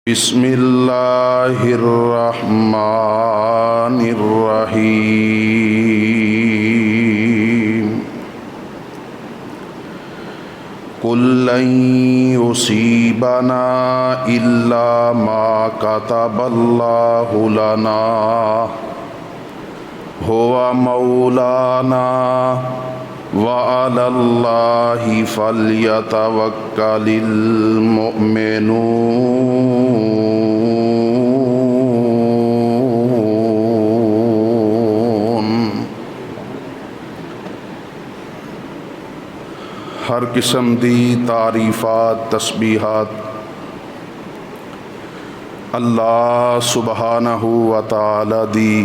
बिस्मिल्लाहिर्रहमानिर्रहीम। कुल लन युसीबना इल्ला मा कतबल्लाहु लना हुवा मौलाना व अलल्लाहि फल्यतवक्कलिल मुमिनून। हर किस्म दी तारीफ़ात तस्बीहात अल्लाह सुबहानहू व तआला दी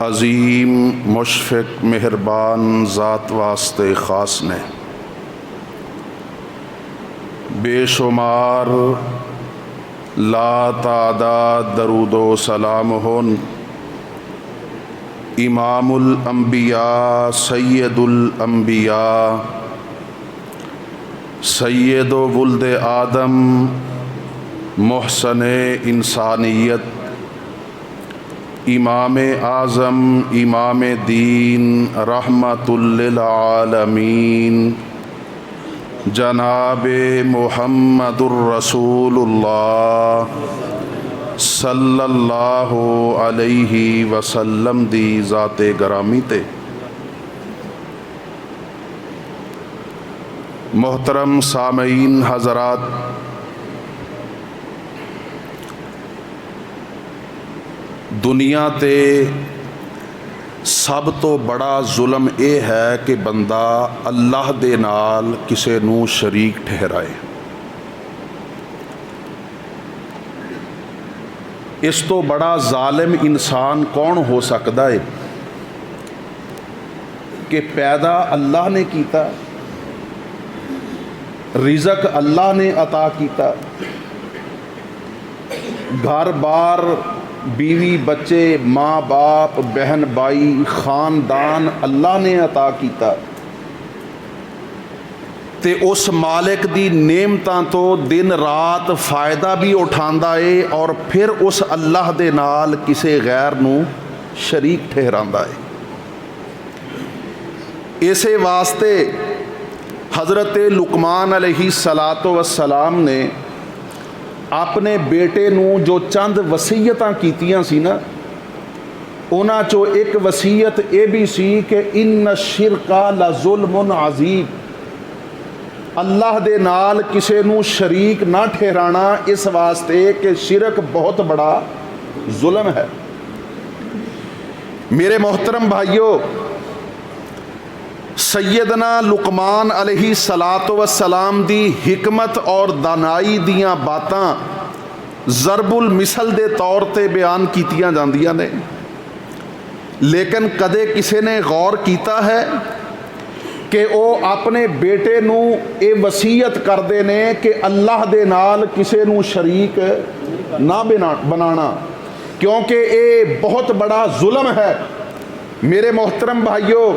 अज़ीम मुशफ़िक़ मेहरबान ज़ात वास्ते ख़ास ने बेशुमार ला तादाद दरूदो सलाम होन इमामुल अंबिया सैयदुल अंबिया सैयदो वुल्दे आदम मोहसने इंसानियत इमाम आज़म इमाम दीन रहमतुल लिल आलमीन जनाबे मुहम्मदुर रसूलुल्लाह सल्लल्लाहु अलैहि वसल्लम दी ज़ाते गरामी ते मोहतरम सामईन हज़रात, दुनिया ते सब तो बड़ा जुल्म यह है कि बंदा अल्लाह दे नाल किसे नू शरीक ठहराए। इस तो बड़ा जालिम इंसान कौन हो सकता है कि पैदा अल्लाह ने कीता, रिज़क अल्लाह ने अता कीता, घर बार बीवी बच्चे माँ बाप बहन भाई खानदान अल्लाह ने अता कीता ते उस मालिक दी नेमतां तो दिन रात फ़ायदा भी उठांदा है और फिर उस अल्लाह दे नाल किसे गैर नू शरीक ठहरांदा है। इसे वास्ते हज़रत लुकमान अलैहिस्सलातो वस्सलाम ने अपने बेटे नू जो चंद वसीयतां कीतियां सी ना, उन्हां चो एक वसीयत ये भी सी कि इन्न शिरका ला ज़ुल्मुन अज़ीम, अल्लाह दे नाल किसे नू शरीक ना ठहराना इस वास्ते कि शिरक बहुत बड़ा जुल्म है। मेरे मोहतरम भाइयों, सैयदना लुकमान अलैहिस्सलातो वस्सलाम दी हिकमत और दानाई दियां बातां ज़रबुल मिसल दे तौर ते बयान कीतियां जांदियां ने, लेकिन कदे किसी ने गौर किया है कि वो अपने बेटे नू ये वसीयत करते ने कि अल्लाह दे नाल किसी नू शरीक ना बनाना, क्योंकि ये बहुत बड़ा जुल्म है। मेरे मोहतरम भाइयों,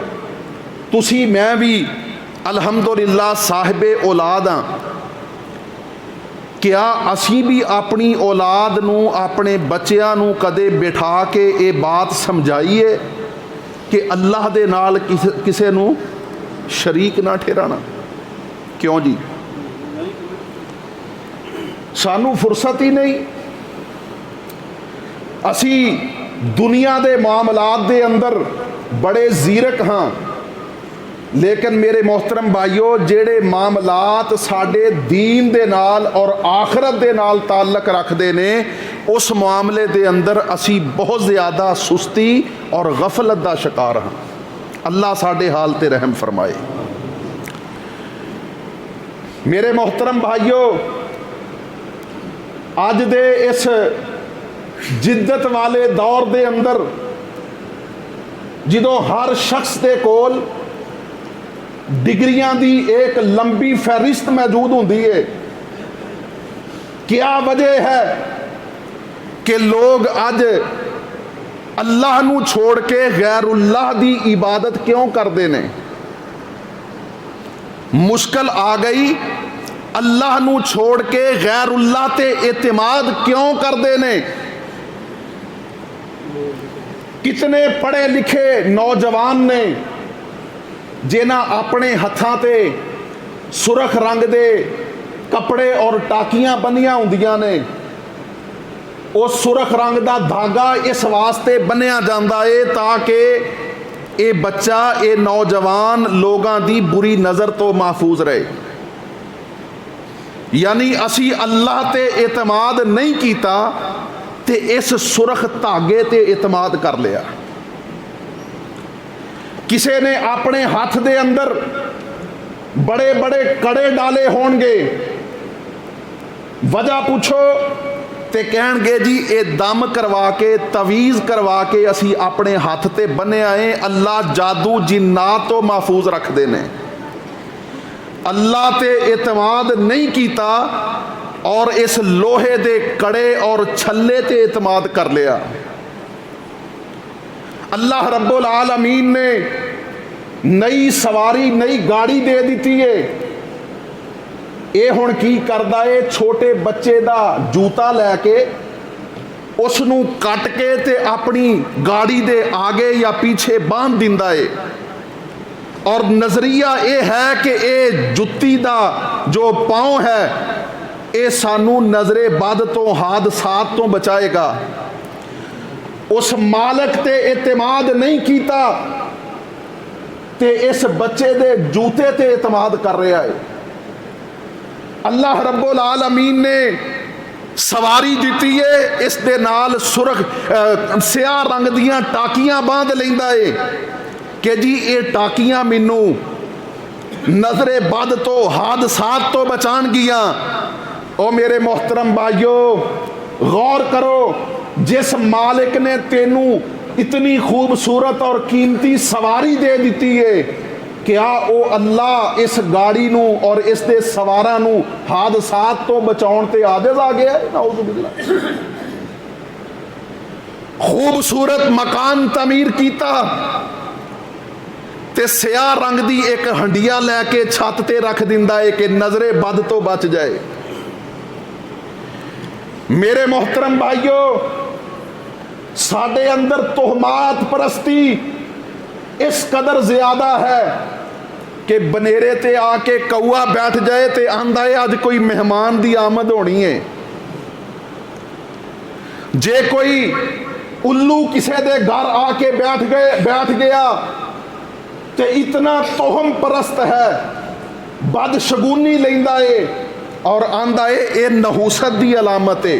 तुसी मैं भी अल्हम्दुलिल्लाह साहिबे औलाद हाँ, क्या असी भी अपनी औलाद नू अपने बच्चियां नू कदे बिठा के ये बात समझाइए कि अल्लाह दे नाल किसे नू शरीक ना ठहराना? क्यों जी? सानू फुर्सत ही नहीं। असी दुनिया दे मामलात दे अंदर बड़े जीरक हाँ, लेकिन मेरे मोहतरम भाइयों, जेड़े मामलात साडे दीन दे नाल और आखरत दे नाल ताल्लुक रखते ने, उस मामले दे अंदर असी बहुत ज़्यादा सुस्ती और गफलत का शिकार हाँ। अल्लाह साडे हाल ते रहम फरमाए। मेरे मोहतरम भाइयों, अज दे इस जिद्दत वाले दौर दे अंदर जदों हर शख्स दे कोल डिग्रियां दी एक लंबी फहरिस्त मौजूद होंदी है, क्या वजह है कि लोग अज अल्लाह नू छोड़ के गैरुल्लाह दी इबादत क्यों करते हैं? मुश्किल आ गई अल्लाह नू छोड़ के गैरुल्लाह ते एतमाद क्यों करते ने? कितने पढ़े लिखे नौजवान ने जिन्हां अपने हत्थां ते सुरख रंग दे कपड़े और टाकियां बनिया होंदियां ने। उस सुरख रंग का धागा इस वास्ते बनिया जाता है ताकि ये बच्चा, ये नौजवान लोगों की बुरी नज़र तो महफूज रहे। यानी असी अल्लाह ते एतमाद नहीं किया ते इस सुरख धागे ते एतमाद कर लिया। किसी ने अपने हाथ दे अंदर बड़े बड़े कड़े डाले होंगे, वजह पूछो ते कहणगे जी ये दम करवा के तवीज़ करवा के असी अपने हाथ ते बन्निया है। अल्लाह जादू जिन्नात तो महफूज रखते हैं। अल्लाह ते एतमाद नहीं किया और इस लोहे दे कड़े और छल्ले ते एतमाद कर लिया। अल्लाह रब्बुल आलमीन ने नई सवारी, नई गाड़ी दे दी है। ये हुण की करदा है, छोटे बच्चे का जूता लैके उसनू कट के ते अपनी गाड़ी दे आगे या पीछे बांध दिंदा है। और नज़रिया ये है कि ये जुत्ती का जो पाँव है ये सानू नज़रे बद तो हादसात तो बचाएगा। उस मालक ते एतमाद नहीं किया ते इस बच्चे दे जूते ते एतमाद कर रहा है। अल्लाह रब्बुल आलमीन ने सवारी दी है, इस दे नाल सुरख स्याह रंग दियां टाकियां बांध लैंदा है कि जी ये टाकियां मैनू नजरे बद तो हादसात तो बचानगियां। ओ मेरे मोहतरम भाइयों, गौर करो, जिस मालिक ने तेनू इतनी खूबसूरत और कीमती सवारी दे दी है, क्या वो अल्लाह इस गाड़ी नू और इस दे सवारां नू हादसात तो बचाउण ते आजिज़ आ गया है? नाउज़ुबिल्लाह। खूबसूरत मकान तमीर कीता ते स्याह रंग दी एक हंडिया लैके छत ते रख दिंदा है कि नजरे बद तो बच जाए। मेरे मोहतरम भाइयों, साडे अंदर तोहमात परस्ती इस कदर ज्यादा है कि बनेरे ते आके कौआ बैठ जाए तो आंदा है अज कोई मेहमान की आमद होनी है। जे कोई उल्लू किसी दे घर आके बैठ गया तो इतना तोहम परस्त है, बदशगुनी लेंदा है और आंदा है ये नहूसत की अलामत है।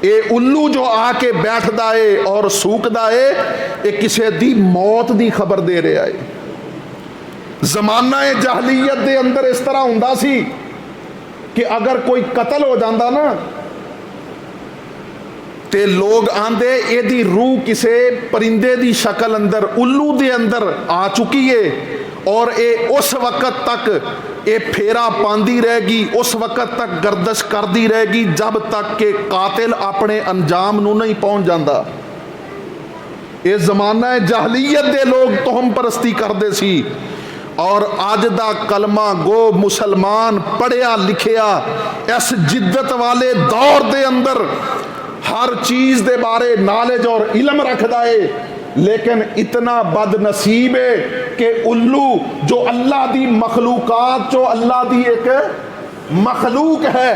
ये उल्लू जो आके बैठदा है और सूकदा है, ये किसी दी मौत की खबर दे रहा है। जमाना जहलीयत के अंदर इस तरह हुंदा सी कि अगर कोई कतल हो जाता ना ते लोग आंदे एदी रूह किसी परिंदे की शक्ल अंदर, उल्लू के अंदर आ चुकी है और ये उस वक़्त तक ये फेरा पांदी रहेगी, उस वक़्त तक गर्दश करती रहेगी जब तक कि कातिल अपने अंजाम नू नहीं पहुँच जाता। ये जमाना जहलीयत दे लोग तोहम परस्ती करते सी और अज दा कलमा गो मुसलमान पढ़िया लिखिया इस जिद्दत वाले दौर दे अंदर हर चीज़ दे बारे नॉलेज और इल्म रखदा है, लेकिन इतना बदनसीब है कि उल्लू जो अल्लाह दी मखलूकात जो अल्लाह दी एक मखलूक है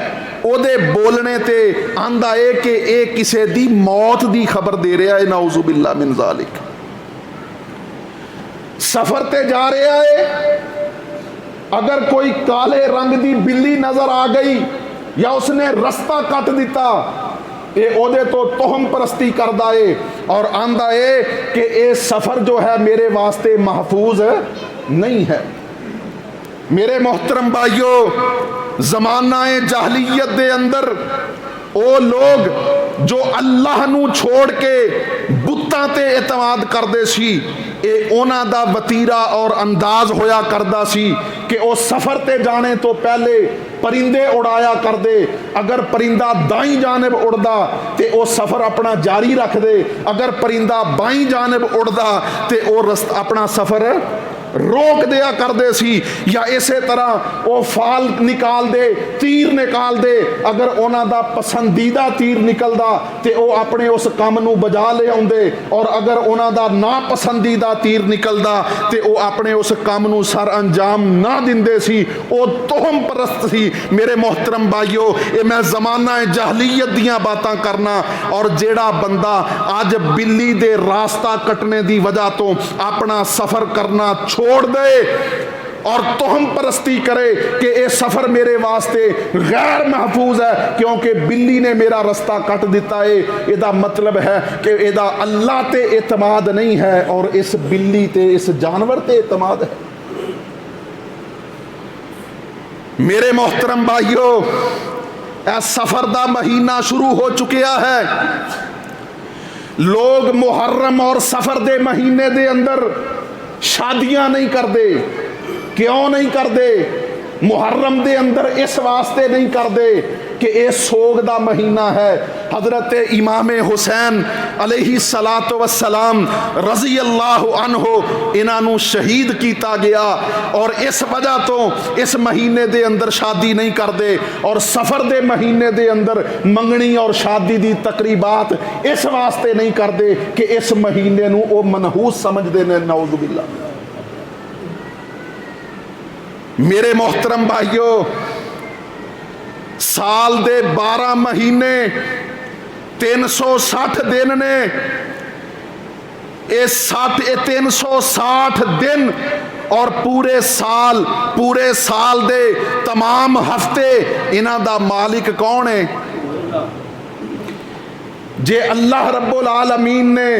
ओदे बोलने ते आंदा है कि ये किसी दी मौत दी खबर दे रहा है। नाउज़ुबिल्लाह मिन ज़ालिक। सफर ते जा रहा है, अगर कोई काले रंग दी बिल्ली नजर आ गई या उसने रास्ता कट दिता, ये ओदे तो तोहम परस्ती करदा है और आंदा है कि ये सफर जो है मेरे वास्ते महफूज नहीं है। मेरे मोहतरम भाइयों, जमाना जहलीयत दे अंदर वो लोग जो अल्लाह नू छोड़ के बुत्तां ते एतमाद करदे सी, ये उन्हां दा वतीरा और अंदाज होया करदा सी कि वो सफर ते जाने तो पहले परिंदे उड़ाया कर दे। अगर परिंदा दाई जानिब उड़दा तो वह सफ़र अपना जारी रख दे, अगर परिंदा बाई जानिब उड़दा तो वह अपना सफ़र रोक दिया करते सी, या इसे तरह वो फाल निकाल दे, तीर निकाल दे। अगर उन्हों का पसंदीदा तीर निकलता तो वह अपने उस काम नूं बजा ले आउंदे, और अगर उन्हों का ना पसंदीदा तीर निकलता तो वह अपने उस काम नूं सर अंजाम ना दिंदे सी। वो तोहम परस्त सी। मेरे मोहतरम भाइयों, ये मैं जमाना जहलीयत दियां बातां करना। और जेड़ा बंदा अज बिल्ली दे रास्ता कटने की वजह तो अपना सफर करना छोड़ दे और तोहम परस्ती करे कि यह सफर मेरे वास्ते गैर महफूज है क्योंकि बिल्ली ने मेरा रास्ता कट दिता है, इसका मतलब है कि इसका अल्लाह ते एतमाद नहीं है और इस बिल्ली ते, इस जानवर ते एतमाद है। मेरे मोहतरम भाइयों, सफर का महीना शुरू हो चुका है। लोग मुहर्रम और सफर के महीने के अंदर शादियां नहीं करते। क्यों नहीं करते? मुहर्रम के अंदर इस वास्ते नहीं करते कि यह सोग का महीना है। हजरत इमाम हुसैन अलैहि सलातो वस्सलाम रजी अल्लाह अन्हो इन्हों शहीद किया गया और इस वजह तो इस महीने के अंदर शादी नहीं करते। और सफ़र के महीने के अंदर मंगनी और शादी की तकरीबात इस वास्ते नहीं करते कि इस महीने नूं वो मनहूस समझते हैं। नऊज़ बिल्लाह। मेरे मोहतरम भाइयों, साल दे 12 महीने 360 दिन ने। ये 360 दिन और पूरे साल दे तमाम हफ्ते इन्हां दा मालिक कौन है? जे अल्लाह रब्बुल आलमीन ने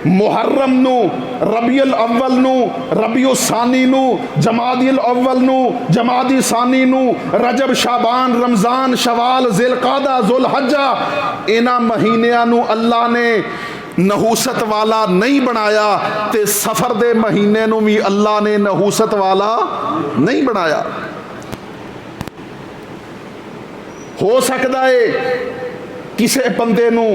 मुहर्रम नू, रबीउल अव्वल नू, रबीउल सानी नू, जमादिल अव्वल नू, जमादी सानी नू, रजब शाबान रमज़ान शवाल ज़िलक़ादा ज़ुलहज्जा इन्हां महीनियां नू अल्लाह ने नहूसत वाला नहीं बनाया ते सफ़र दे महीने नू भी अल्लाह ने नहूसत वाला नहीं बनाया। हो सकता है किसी बंदे नू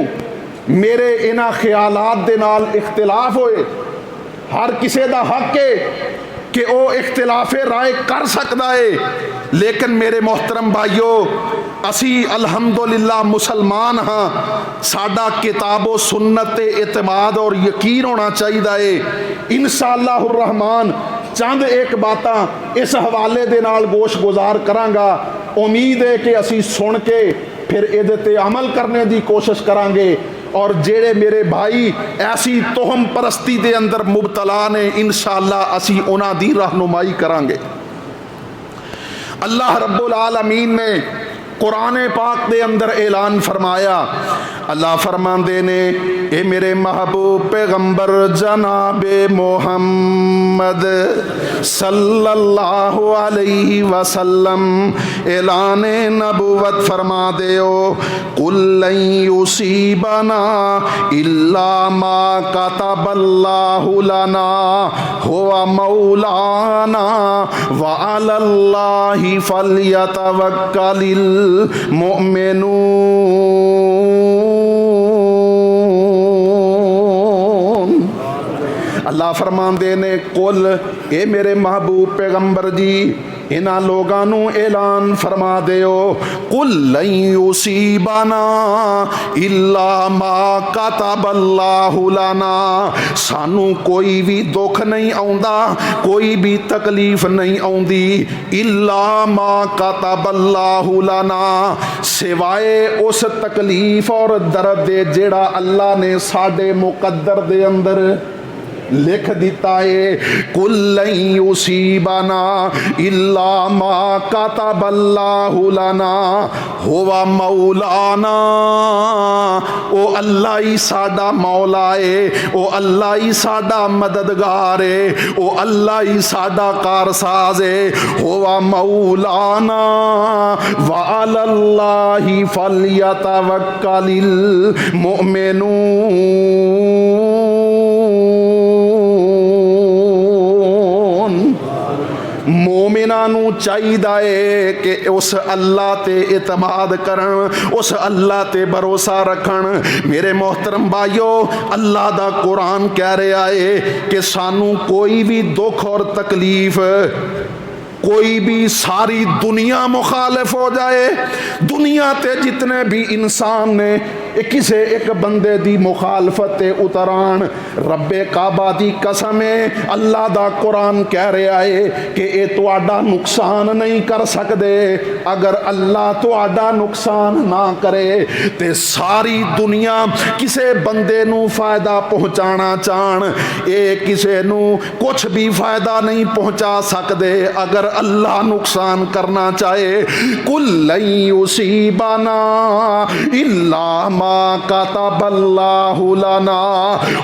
मेरे इन्हां ख्यालात दे नाल इख्तिलाफ होए। हर किसी का हक है कि वह इख्तिलाफे राय कर सकता है। लेकिन मेरे मोहतरम भाइयों, असी अल्हम्दुलिल्लाह मुसलमान हाँ। साडा किताबो सुन्नत ते इतमाद और यकीन होना चाहिए है। इंशाअल्लाहुर रहमान चंद एक बातां इस हवाले दे नाल गोश गुजार करांगा। उम्मीद है कि असी सुन के फिर इहदे ते अमल करने की कोशिश करांगे। और जेड़े मेरे भाई ऐसी तोहम परस्ती के अंदर मुबतला ने, इंशाअल्लाह असी उन्हां दी रहनुमाई करांगे। अल्लाह रब्बुल आलमीन ने कुरान पाक के अंदर ऐलान फरमाया। अल्लाह फरमाते ने, ए मेरे महबूब पैगंबर जनाबे मोहम्मद सल्लल्लाहु अलैहि वसल्लम ऐलान नबुवत फरमा देओ, कुल लन युसीबना इल्ला मा कतबल्लाहु लना हुवा मौलाना व अलल्लाहि फलयतवक्कलिल मोमिनून। अल्लाह फरमाते ने, कुल ए मेरे महबूब पैगंबर जी इन्हां लोगां नूं ऐलान फरमा दिओ, कुल लन युसीबना इल्ला मा कतबल्लाहु लना। सानू कोई भी दुख नहीं आउंदा, कोई भी तकलीफ नहीं आउंदी, इल्ला मा कतबल्लाहु लना, सिवाए उस तकलीफ और दर्द दे जेड़ा अल्लाह ने साडे मुकद्दर दे अंदर लिख दिता है। कुल लन युसीबना इल्ला मा कतबल्लाहु लना हुवा मौलाना। ओ अल्लाह ही साडा मौला है, ओ अल्लाह ही साडा मददगार है, ओ अल्लाह ही साडा कारसाज है। हुवा मौलाना व अलल्लाहि फलयतवक्कलिल मोमिनून। मोमिनां नूं चाहीदा है कि उस अल्लाह ते इतमाद करन, उस अल्लाह ते भरोसा रखन। मेरे मोहतरम भाइयों, अल्लाह दा कुरान कह रहा है कि सानू कोई भी दुख और तकलीफ, कोई भी सारी दुनिया मुखालिफ हो जाए, दुनिया ते जितने भी इंसान ने किसी एक बंदे दी मुखालफत उतरान, रब्बे काबा दी कसम है, अल्लाह दा कुरान कह रहा है कि ये तुहाडा नुकसान नहीं कर सकते। अगर अल्लाह तुहाडा नुकसान ना करे तो सारी दुनिया किसी बंदे नू फायदा पहुँचाना चाहन, ये किसी नू कुछ भी फायदा नहीं पहुँचा सकते। अगर अल्लाह नुकसान करना चाहे, कुल लन युसीबाना इल्ला मा कतबल्लाहु लना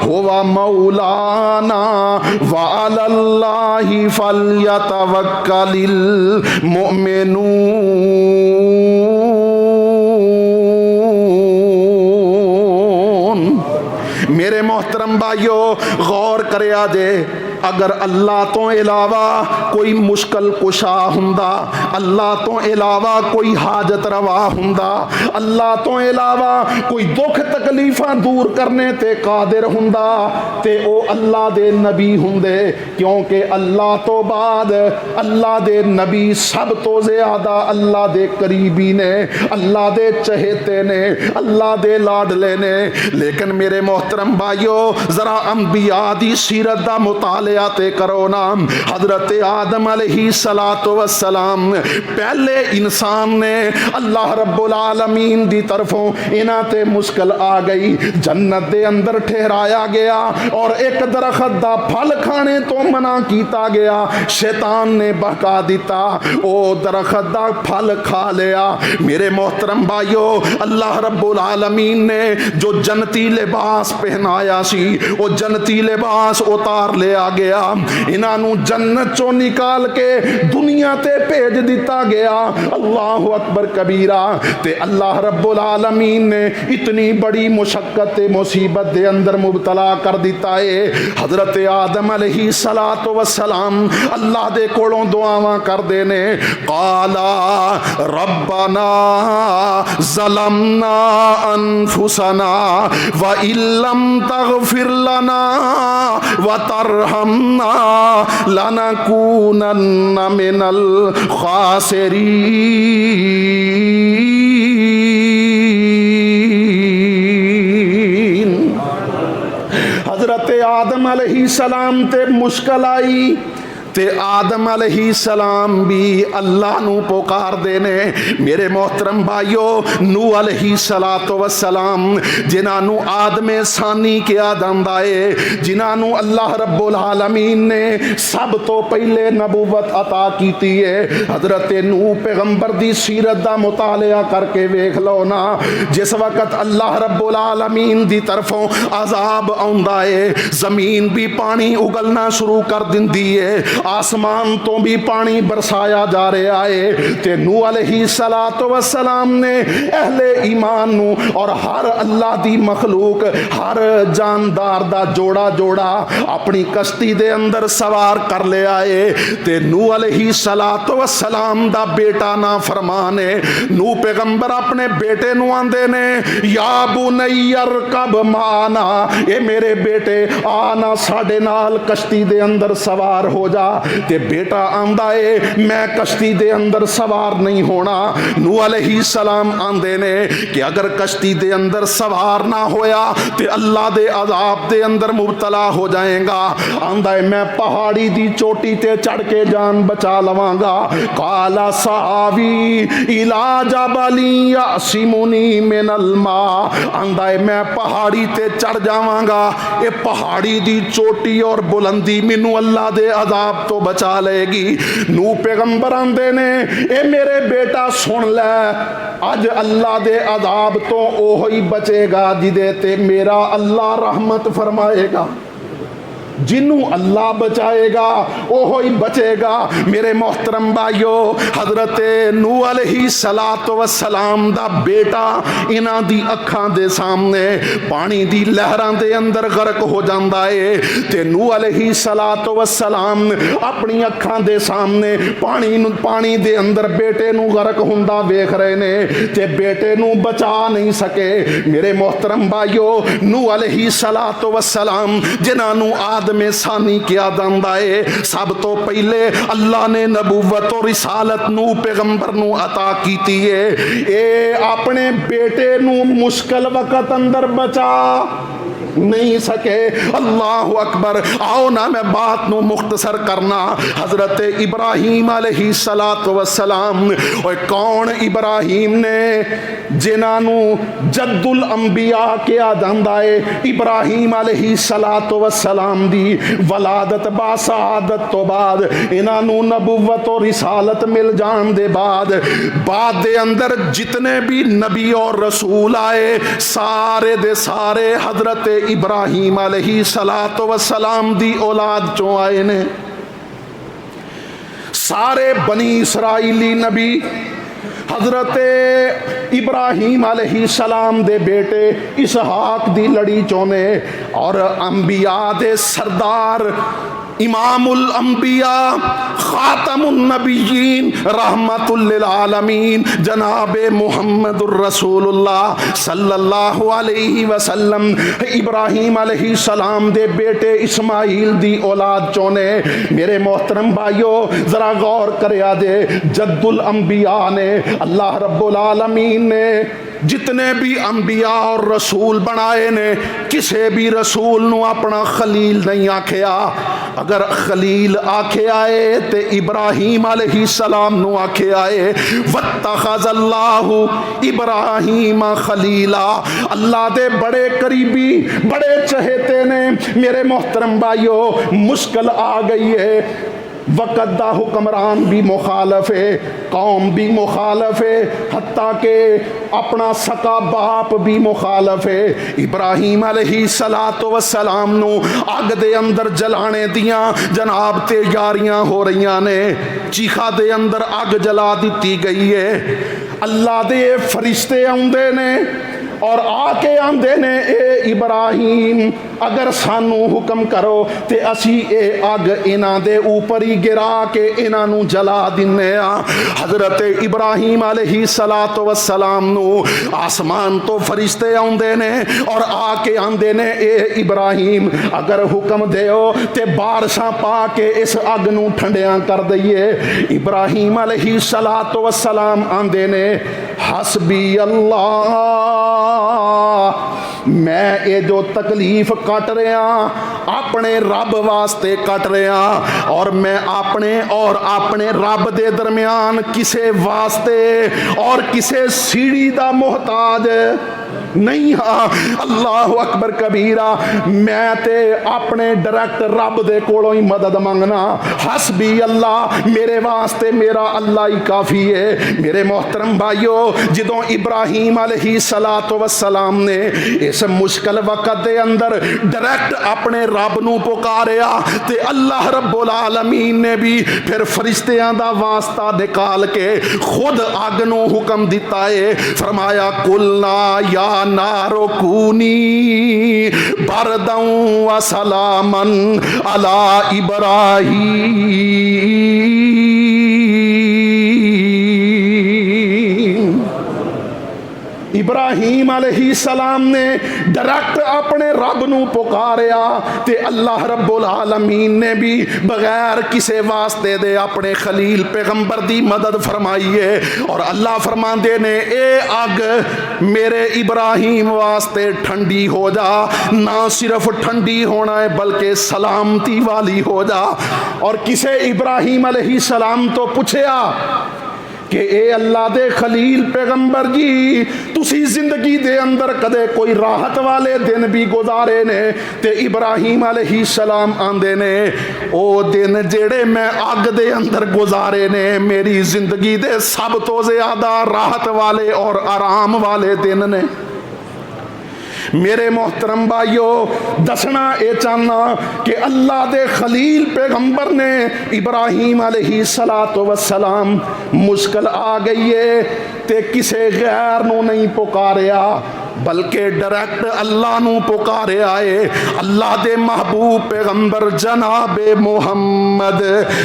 हुवा मौलाना व अलल्लाहि फल्यतवक्कलिल मुमिनून। मेरे मोहतरम भाइयों, गौर करिया जे, अगर अल्लाह तो इलावा कोई मुश्किल कुशा हुंदा, अल्लाह तो इलावा कोई हाजत रवा हुंदा, अल्लाह तो इलावा कोई दुख तकलीफां दूर करने ते कादिर हुंदा ते ओ अल्लाह दे नबी हुंदे, क्योंकि अल्लाह तो बाद अल्लाह दे नबी सब तो ज़्यादा अल्लाह दे करीबी ने, अल्लाह दे चहेते ने, अल्लाह दे लाडले ने। लेकिन मेरे मोहतरम भाइयों, ज़रा अंबिया दी सीरत दा मुतालिया ते करो ना। हजरत आदम अलैहिस्सलातु वस्सलाम पहले इंसान ने, अल्लाह रब्बुल आलमीन दी तरफों इन्हां ते मुश्किल आ गई, जन्नत दे अंदर ठहराया गया और एक दरख्त दा फल खाने तो मना कीता गया। शैतान ने बहका दिता, ओ दरख्त दा फल खा लिया। मेरे मोहतरम भाइयों, अल्लाह रब्बुल आलमीन ने जो जन्नती लिबास पहनाया सी, वो जन्नती लिबास उतार लिया गया। इन्हां जन्नत चो निकाल के दुनिया ते भेज दिता गया। अल्लाह अकबर कबीरा। ते अल्लाह रब्बुल आलमीन ने इतनी बड़ी मुशक्कत मुसीबत दे अंदर मुबतला कर दिता है। हजरत आदम अलैहिस्सलातु वस्सलाम अल्लाह दे कोलों दुआवां करदे ने, काला रब्बना ज़लमना अनफुसना व इल्लम तगफिर लना व तरहमना लनकूनन्ना मिनल खासिरीन। हजरत आदम अलैहिस्सलाम ते मुश्किल आई ते आदम अलैहिस्सलाम भी अल्लाह नू पुकार देने। मेरे मोहतरम भाइयों, नूह अलैहिस्सलातु वस्सलाम जिन्हां नू आदमे सानी किया जांदा है, जिन्हां नू अल्लाह रब्बुल आलमीन ने सब तो पहले नबूवत अता कीती है, हजरत नूह पैगंबर दी सीरत दा मुतालिया करके वेख लो ना। जिस वक्त अल्लाह रब्बुल आलमीन दी तरफों अजाब आउंदा है, जमीन भी पानी उगलना शुरू कर दिंदी है, आसमान तो भी पानी बरसाया जा रहा है। ते नूह अलैहिस्सलातु वस्सलाम ने अहले ईमान नू और हर अल्लाह दी मखलूक, हर जानदार दा जोड़ा जोड़ा अपनी कश्ती दे अंदर सवार कर ले आए। ते नूह अलैहिस्सलातु वस्सलाम दा बेटा ना फरमान है। नूह पैगंबर अपने बेटे नू आंदे ने, या बुनैयर कब माना, ए मेरे बेटे आना साडे नाल कश्ती दे अंदर सवार हो जा। ते बेटा आंदा है, मैं कश्ती दे अंदर सवार नहीं होना। नूह अलैहिस्सलाम आंदे ने कि अगर कश्ती दे अंदर सवार ना होया ते अल्लाह दे अजाब दे अंदर मुबतला हो जाएगा। आंदा है, मैं पहाड़ी दी चोटी ते चढ़ के जान बचा लवांगा। काला सावी इला जबली यासिमुनी मिनल मा, आंदा है मैं पहाड़ी ते चढ़ जावांगा, ये पहाड़ी दी चोटी और बुलंदी मैनू अल्लाह दे अजाब तो बचा लेगी। नूह पैगंबर आंदे ने, ए मेरे बेटा सुन ले, अज अल्लाह दे अजाब तो ओही बचेगा जिदे ते मेरा अल्लाह रहमत फरमाएगा। जिन्हों अल्लाह बचाएगा ओहो ही बचेगा। मेरे मोहतरम भाइयों, हजरत नूह अलैहिस्सलातु वस्सलाम दा बेटा इन्हां दी अखां दे सामने पानी दी लहरां दे अंदर गर्क हो जांदा है ते नूह अलैहिस्सलातु वस्सलाम अपनी अखां दे सामने पानी दे अंदर बेटे नूं गर्क हुंदा वेख रहे ने ते बेटे नूं बचा नहीं सके। मेरे मोहतरम भाइयों, नूह अलैहिस्सलातु वस्सलाम जिन्हां नूं आदमे सानी किया जांदा है, सब तो पहले अल्लाह ने नबूवत और रिसालत नूह पैगंबर नूं अता कीती है। ए अपने बेटे नूं मुश्किल वक्त अंदर बचा नहीं सके। अल्लाह अकबर। आओ ना मैं बात नूं मुख्तसर करना। हजरत इब्राहीम अलैहिस्सलातु वस्सलाम, और कौन इब्राहीम ने जिन्हां नूं जद्दुल अंबिया किया जांदा है। इब्राहीम अलैहिस्सलातु वस्सलाम दी वलादत बासादत तो बाद इन्हां नूं नबूवत और रिसालत मिल जान दे बाद दे अंदर जितने भी नबी और रसूल आए सारे दे सारे हजरत इब्राहीम अलैहिस्सलातु वस्सलाम दी औलाद चों आए ने। सारे बनी इसराइली नबी हजरत इब्राहीम अलैहिस्सलाम दे बेटे इसहाक दी लड़ी चों ने। और अंबिया दे सरदार इमामुल अंबिया खातमुन नबिय्यीन रहमतुल लिल आलमीन जनाबे मुहम्मदुर रसूलुल्लाह सल्लल्लाहु अलैहि वसल्लम इब्राहीम अलैहिस्सलाम दे बेटे इस्माइल दी औलाद चों ने। मेरे मोहतरम भाइयों, जरा गौर करया जे जद्दुल अंबिया ने अल्लाह रब्बुल आलमीन ने जितने भी अंबिया और रसूल बनाए ने, किसी भी रसूल नूं अपना खलील नहीं आखिया। अगर खलील आखे आए तो इब्राहीम अलैहिस्सलाम नूं आखे आए वत्तखज़ल्लाहु इब्राहीम खलीला। अल्लाह दे बड़े करीबी बड़े चहेते ने। मेरे मोहतरम भाइयों, मुश्किल आ गई है, वक़्त दा हुक्मरान भी मुखालफ है, कौम भी मुखालफ है, हत्ता के अपना सका बाप भी मुखालफ है। इब्राहीम अलैहिस्सलातु वस्सलाम नूं अग दे अंदर जलाने दियां जनाब तैयारियां हो रही ने। चीखा दे अंदर अग जला दी गई है। अल्लाह दे फरिश्ते आउंदे ने और आके आंदे ने, ए इब्राहीम अगर सानू हुक्म करो ते असी ए अग इन्हां दे ऊपर ही गिरा के इन्हां नू जला दिन्ने आ। हजरत इब्राहीम अलैहिस्सलातु वस्सलाम नू आसमान तो फरिश्ते आउंदे ने और आके आंदे ने, ए इब्राहीम अगर हुक्म देओ ते बारिशां पा के इस अग नू ठंडिया कर दईए। इब्राहीम अलैहिस्सलातु वस्सलाम आंदे ने, हस्बी अल्लाह, मैं ये जो तकलीफ कट रहा अपने रब वास्ते कट रहा, और मैं अपने रब दे दरम्यान किसे वास्ते और किसे सीढ़ी दा मोहताज नहीं। हाँ, अल्लाह अकबर कबीरा। मैं ते अपने डायरैक्ट रब दे कोलों ही मदद मंगना। हस्बी अल्लाह, मेरे वास्ते मेरा अल्लाह ही काफ़ी है। मेरे मोहतरम भाइयों, जदों इब्राहीम अलैहिस्सलातु वस्सलाम ने इस मुश्किल वक्त दे अंदर डायरैक्ट अपने रब नू पुकारिया ते अल्लाह रब्बुल आलमीन ने भी फिर फरिश्तियां दा वास्ता निकाल के खुद अग नू हुक्म दिता है। फरमाया, कुलना या नारो कूनी बरदं व सलामन अला इब्राहीम। इब्राहीम अलैहिस्सलाम ने डायरेक्ट अपने रब नू पुकारिया ते अल्लाह रब्बुल आलमीन ने भी बगैर किसे वास्ते दे अपने खलील पैगंबर दी मदद फरमाई है। और अल्लाह फरमांदे ने, ए अग मेरे इब्राहीम वास्ते ठंडी हो जा, ना सिर्फ ठंडी होना है बल्कि सलामती वाली हो जा। और किसे इब्राहीम अलैहिस्सलाम तो पूछया कि ए अल्लाह दे खलील पैगंबर जी, तुसी जिंदगी दे अंदर कदे कोई राहत वाले दिन भी गुजारे ने? ते इब्राहीम अलैहिस्सलाम आंदे ने, ओ दिन जेड़े मैं अग दे अंदर गुजारे ने मेरी जिंदगी दे सब तो ज्यादा राहत वाले और आराम वाले दिन ने। मेरे मोहतरम भाइयों, दसना ये चाहना कि अल्लाह दे खलील पैगंबर ने इब्राहीम अलैहिस्सलातु वस्सलाम मुश्किल आ गई है ते किसे गैर नू नहीं पुकारिया, बल्कि डायरैक्ट अल्लाह नू पुकारिया है। अल्लाह दे महबूब पैगंबर जनाब मुहम्मद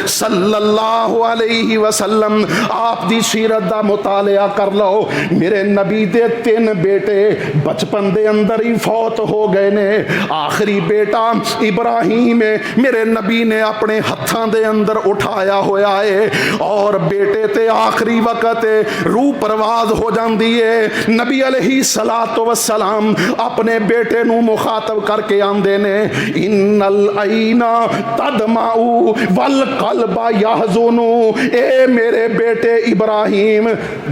सल्लल्लाहु अलैहि वसल्लम आप दी सीरत दा मुतालिया कर लो। मेरे नबी दे 3 बेटे बचपन दे अंदर ही फौत हो गए ने। आखिरी बेटा इब्राहीम मेरे नबी ने अपने हत्थां दे अंदर उठाया होया है और बेटे ते आखिरी वक्त रूह परवाज हो जाती है। नबी अलैहिस्सलातु वस्सलाम अपने बेटे नू मुखातब करके आंदे ने, इन्नल आईना तदमाउ वल कल्बा यहज़ुनु, ए मेरे बेटे इब्राहीम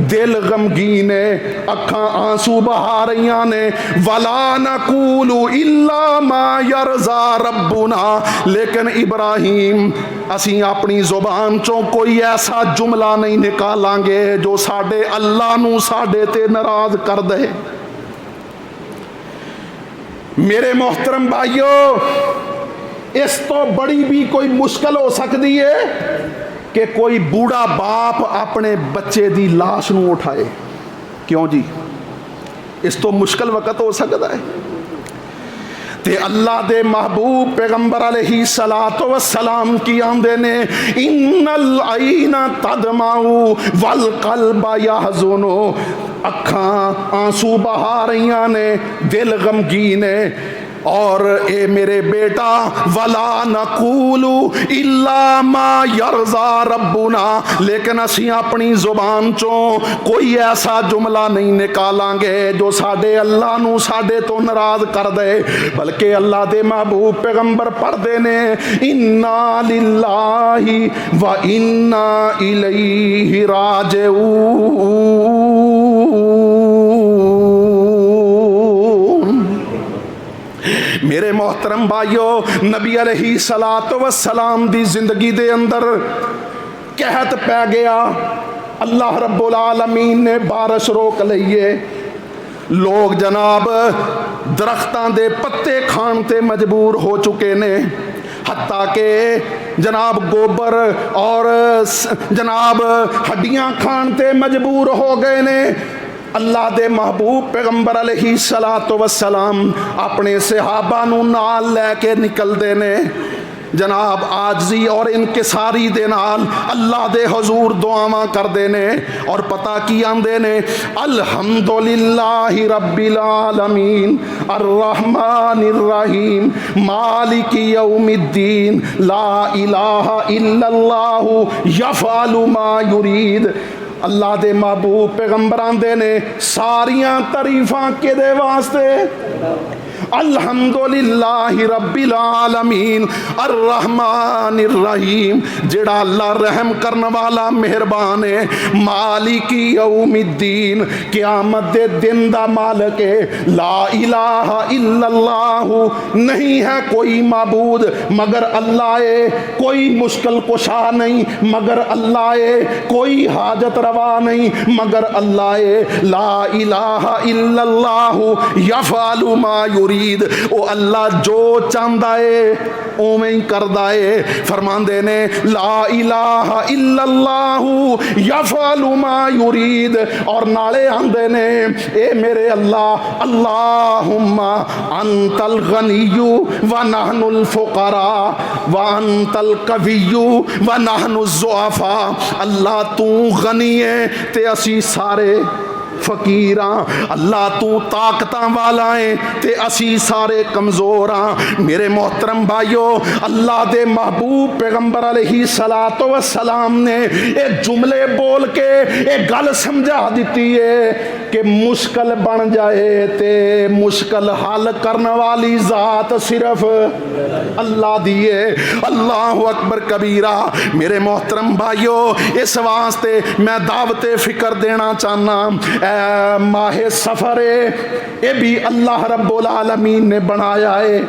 दिल गमगीन है, अखां आंसू बहा रही ने। वला नकूलु इल्ला मा यरज़ा रब्बुना, लेकिन इब्राहीम असी अपनी जुबान चों कोई ऐसा जुमला नहीं निकालांगे जो साडे अल्लाह नू साडे ते नाराज कर दे। मेरे मोहतरम भाइयों, इस तो बड़ी भी कोई मुश्किल हो सकती है कि कोई बूढ़ा बाप अपने बच्चे की लाश नू उठाए। क्यों जी, इस तो मुश्किल वक्त हो सकता है। ते अल्लाह दे महबूब पैगंबर अलैहिस्सलातु वस्सलाम की आंदे ने, इन्नल आईना तदमाउ वल कल्बा यहज़ुनु, अखां आंसू बहा रही ने, दिल गमगीन है। और ए मेरे बेटा, वला नकूलु इल्ला मा यरज़ा रब्बुना, लेकिन असी अपनी जुबान चों कोई ऐसा जुमला नहीं निकालांगे जो साडे अल्लाह नू साडे तो नाराज कर दे। बल्कि अल्लाह दे महबूब पैगंबर पढ़दे ने, इन्ना लिल्लाहि व इन्ना इलैहि राजिऊन। मेरे मोहतरम भाइयों, नबी अलैहिस्सलातु वस्सलाम दी जिंदगी दे अंदर कहत पै गया। अल्लाह रब्बुल आलमीन ने बारिश रोक लईए। लोग जनाब दरख्तां दे पत्ते खाण ते मजबूर हो चुके ने, हत्ता के जनाब गोबर और जनाब हड्डियां खाण ते मजबूर हो गए ने। अल्लाह दे महबूब पैगंबर अलैहिस्सलातु वस्सलाम अपने सहाबा नू नाल लैके निकलदे ने। जनाब आजजी और इनकिसारी दे नाल अल्लाह दे हुजूर दुआवां करदे ने और पता की आंदे ने, अल्हम्दुलिल्लाहि रब्बिल आलमीन अर्रहमानिर रहीम मालिकी यौमिद्दीन ला इलाहा इल्लल्लाहु यफ़अलु मा युरीद। अल्लाह दे महबूब पैगंबरां दे ने सारियां तारीफां किहदे वास्ते? अल्हम्दुलिल्लाहि रब्बिल आलमीन अर्रहमानिर रहीम, जेड़ा अल्लाह रहम करने वाला मेहरबान है। मालिकी यौमिद्दीन, क़यामत दे दिन दा मालिक है। ला इलाहा इल्लल्लाहु, नहीं है कोई माबूद मगर अल्लाह है। कोई मुश्किल कुशा नहीं मगर अल्लाह है। कोई हाजत रवा नहीं मगर अल्लाह है। ला इलाहा इल्लल्लाहु यफ़अलु मा युरीद, ओ अल्लाह जो चाहता है उवें ही करदा है। फरमांदे ने, ला इलाहा इल्लल्लाहु यफ़अलु मा युरीद, और नाले आंदे ने, ए मेरे अल्लाह, अल्लाहुम्मा अंतल गनिय्यु व नहनुल फुकरा व अंतल कविय्यु व नहनु ज़ुअफ़ा। अल्लाह तू गनी है ते असी सारे फकीर हाँ। अल्लाह तू ताकतां वाला है ते असी सारे कमज़ोर हाँ। मेरे मोहतरम भाइयों, अल्लाह दे महबूब पैगंबर अलैहिस्सलातु वस्सलाम ने ये जुमले बोल के ये गल समझा दी है कि मुश्किल बन जाए ते मुश्किल हल करने वाली ज़ात सिर्फ अल्लाह दी है। अल्लाहु अकबर कबीरा। मेरे मोहतरम भाइयों, इस वास्ते मैं दावत फ़िक्र देना चाहना, माहे सफ़र ये भी अल्लाह रब्बुल आलमीन ने बनाया है।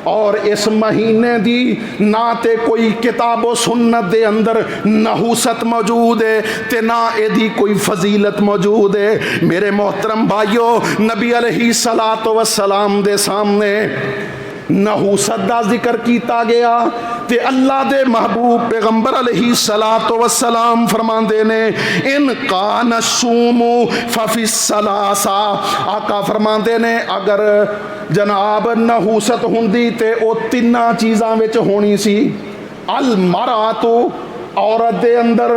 और इस महीने दी ना ते कोई किताबो सुन्नत दे अंदर नहूसत मौजूद है ते ना एदी कोई फजीलत मौजूद है। मेरे मोहतरम भाइयों, नबी अलैहिस्सलातु वस्सलाम दे सामने नहूसत दा जिक्र किया गया ते अल्लाह दे महबूब पैगंबर अलैहिस्सलातु वस्सलाम फरमांदे ने इन कान सूमू फफिस सलासा। आका फरमांदे ने अगर जनाब नहूसत हुंदी ते ओ तिन्ना चीज़ां विच होनी सी। अल मरातु औरत दे अंदर,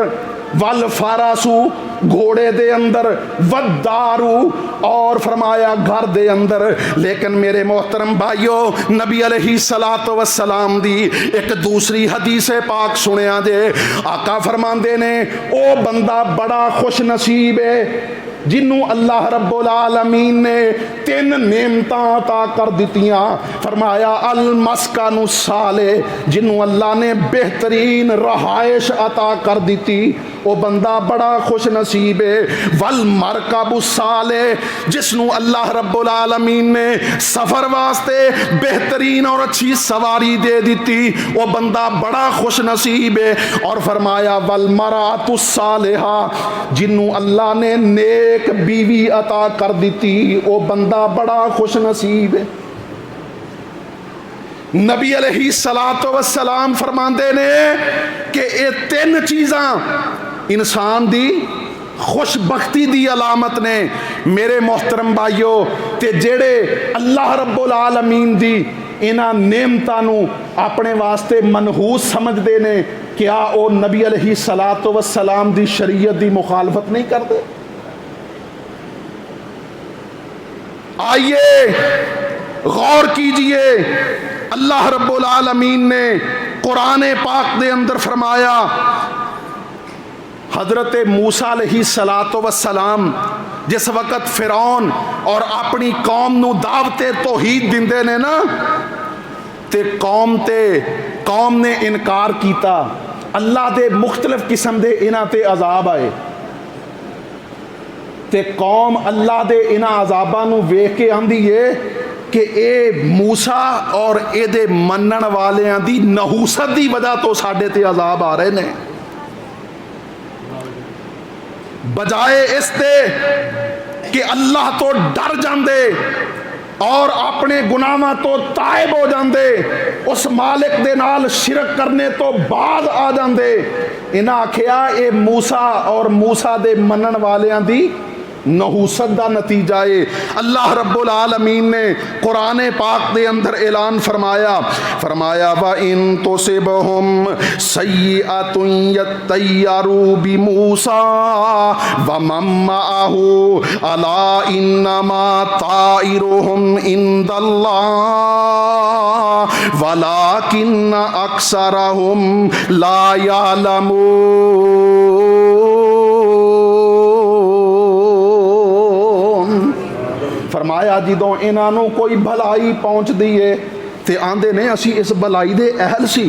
वल फारासू घोड़े दे अंदर, वद्दारू और फरमाया घर दे अंदर। लेकिन मेरे मोहतरम भाइयों, नबी अलैहिस्सलातु वस्सलाम दी एक दूसरी हदीस पाक सुनिया जे। आका फरमांदे ने ओ बंदा बड़ा खुश नसीब है जिन्हों अल्लाह रब्बुल आलमीन ने 3 नेमतां अता कर दितियां। फरमाया अल मस्कानु साले, जिन्हों अल्लाह ने बेहतरीन रहायश अता कर दी, वो बंदा बड़ा खुश नसीब है। वल मरकबु साले, जिसनों अल्लाह रब्बुल आलमीन ने सफ़र वास्ते बेहतरीन और अच्छी सवारी दे दी, वो बंदा बड़ा खुश नसीब है। और फरमाया वल मरातु सालिहा, जिन्हों अल्लाह ने नेक बीवी अता कर दी, वो बंदा बड़ा खुश नसीब है। नबी अलैहिस्सलातु वस्सलाम फरमांदे ने कि ये 3 चीज़ां इंसान दी खुशबख्ती दी अलामत ने। मेरे मोहतरम भाइयों, ते जेड़े अल्लाह रब्बुल आलमीन दी इन्हां नेमतां नूं अपने वास्ते मनहूस समझदे ने, क्या वो नबी अलैहिस्सलातु वस्सलाम दी शरीयत दी मुखालफत नहीं करते? आइए गौर कीजिए, अल्लाह रब्बुल आलमीन ने कुरान पाक दे अंदर फरमाया, हजरत मूसा अलैहिस्सलातु वस्सलाम जिस वक़्त फिरौन और अपनी कौम नू दावते तौहीद दिंदे ने ना, ते कौम ने इनकार किया, अल्लाह दे मुख्तलिफ किस्म दे इन्हां ते अजाब आए, ते कौम अल्लाह दे इन्हां अजाबां नू वेख के आंदी है कि ए मूसा और एदे मनण वालियां दी नहूसत दी वजह तो साडे ते अजाब आ रहे ने। बजाए इसते कि अल्लाह तो डर जांदे और अपने गुनाहां तो तायब हो जांदे, उस मालिक दे नाल शिरक करने तो बाद आ जांदे, इन्हां आखिया ए मूसा और मूसा दे मनण वालियां दी नहूसत दा नतीजा है। अल्लाह रब्बुल आलमीन ने कुरान पाक दे अंदर ऐलान फरमाया व इन तुसिबहुम सय्यअतुन यतय्यरू बिमूसा व मम मअहू अला इन्नमा ताइरुहुम इंदल्लाह वलाकिन्न अक्सरहुम ला यालमून। फरमाया जिदों इन्हों कोई भलाई पहुँचती है तो आंदे ने असी इस भलाई दे अहल सी,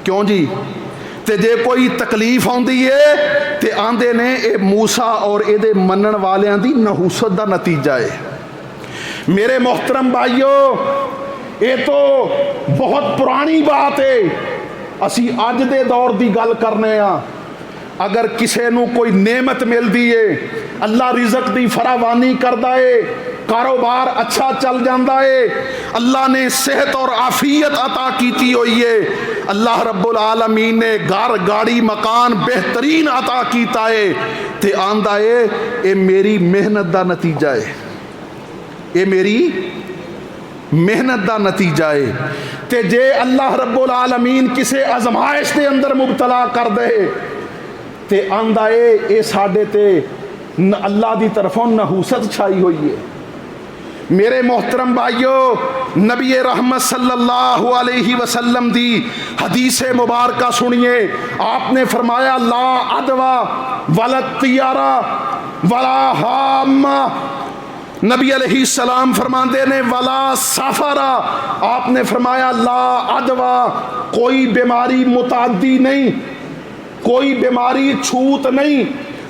क्यों जी? ते जे कोई तकलीफ आती है तो आंदे ने ये मूसा और ये मनण वालियां दी नहूसत का नतीजा है। मेरे मोहतरम भाइयों, ये तो बहुत पुरानी बात है, असी अज दे दौर की गल करने आ। अगर किसी नूं कोई नेमत मिलती है, अल्लाह रिज़क की फरावानी करता है, कारोबार अच्छा चल जाता है, अल्लाह ने सेहत और आफियत अता की हुई है, अल्लाह रब्बुल आलमीन ने घर गाड़ी मकान बेहतरीन अता किया है, ते आंदा है ये मेरी मेहनत का नतीजा है, ये मेरी मेहनत का नतीजा है। ते जे अल्लाह रब्बुल आलमीन किसी आजमाइश के अंदर मुबतला कर दे ते आंदा है ये साडे ते अल्लाह की तरफों नहूसत छाई हुई है। मेरे मोहतरम भाइयों, नबी रहमत सल्लल्लाहु अलैहि वसल्लम दी हदीस मुबारक सुनिए। आपने फरमाया ला अदवा वला तियारा वला हामा, नबी अलैहिस्सलाम फरमाते ने वला सफरा, आपने फरमाया ला अदवा, कोई बीमारी मुतादी नहीं, कोई बीमारी छूत नहीं,